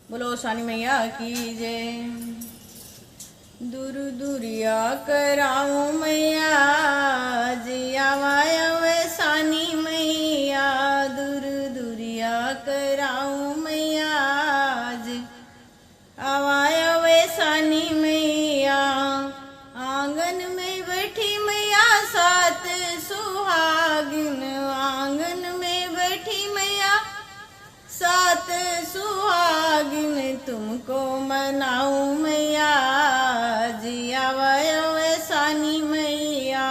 बोलो सानी मैया की जय। दूर दूरिया कराऊं मैया जिया वाया सानी मैया, दूर दूरिया कराऊं मैया आवाया वे सानी मैया। आंगन में बैठी मैया सात सुहागिन, आंगन में बैठी मैया सात सुहागिन, तुमको मनाऊं मैया जिया वे सानी मैया,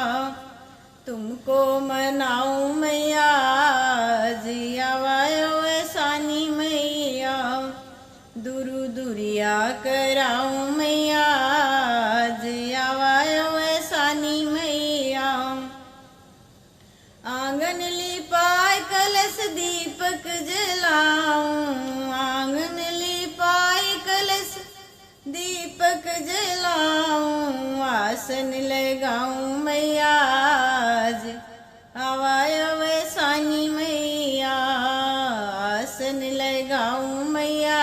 तुमको मनाऊं मैया जिया वे सानी मैया। दूरू दूरिया कराऊं मैया जिया वे सानी मैया। आंगन लिपाय कलश दीपक जलाऊं, आंगन लिपाय कलश दीपक जलाऊं, आसन लगाऊं मैया आवाय वे सानी मैया, आसन लगाऊं मैया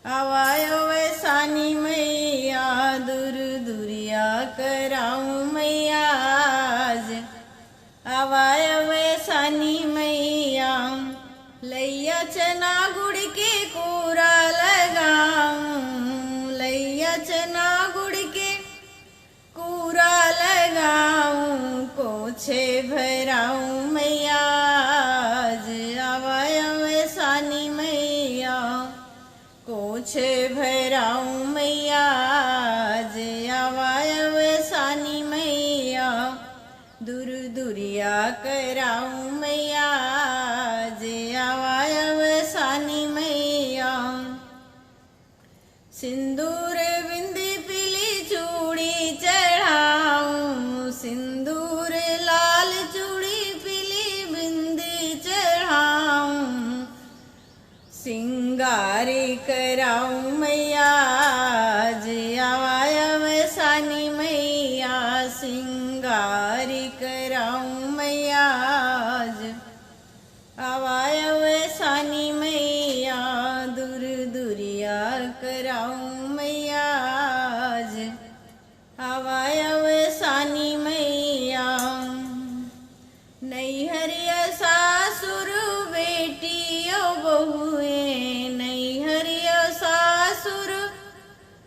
आवाय वे सानी मैया। दूर दूरिया कराऊं मैया आवाय वे सानी मैया। लैया चना गुड़ के कोरा लगाऊं, लैया चना गुड़ के कोरा लगाऊं, कोछे भराऊं मैया आवाय वे सानी मैया, कोछे भराऊं मैया आवाय वे सानी मैया। दूर दूरिया कराऊं मैया आवाय वे सानी मैया। सिंदूर बिंदी पीली चूड़ी चढ़ाऊं, सिंदूर लाल चूड़ी पीली बिंदी चढ़ाऊं, सिंगारी कराऊं मैया आवाय वे सानी मैया, सिंगारी कराऊं मैया आवाय वे सानी मैया। दूर दूरिया कराऊं मैया आवाय वे सानी मैया। नैहरिया सासुर बेटियों बहुए, नैहरिया सासुर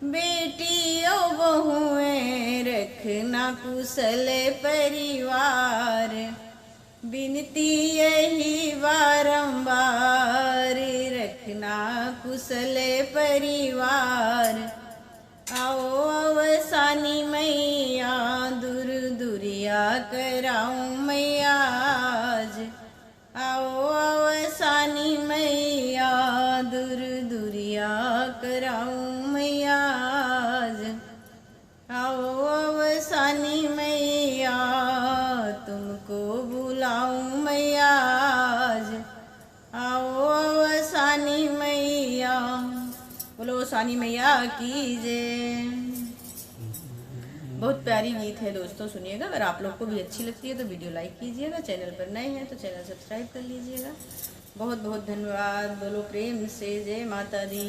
बेटियों बहुए, रखना कुशल परिवार, बिनती यही बारंबार, रखना कुशल परिवार। आओ सानी मैया दूर दूरिया कराऊं मैया आओ सानी मैया, दूर दूरिया कराऊं मैया आओ सानी मैया। तुमको बुलाऊं मैया आओ सानी मैया। बोलो सानी मैया की जय। बहुत प्यारी गीत है दोस्तों, सुनिएगा। अगर आप लोग को भी अच्छी लगती है तो वीडियो लाइक कीजिएगा, चैनल पर नए हैं तो चैनल सब्सक्राइब कर लीजिएगा। बहुत बहुत धन्यवाद। बोलो प्रेम से जय माता दी।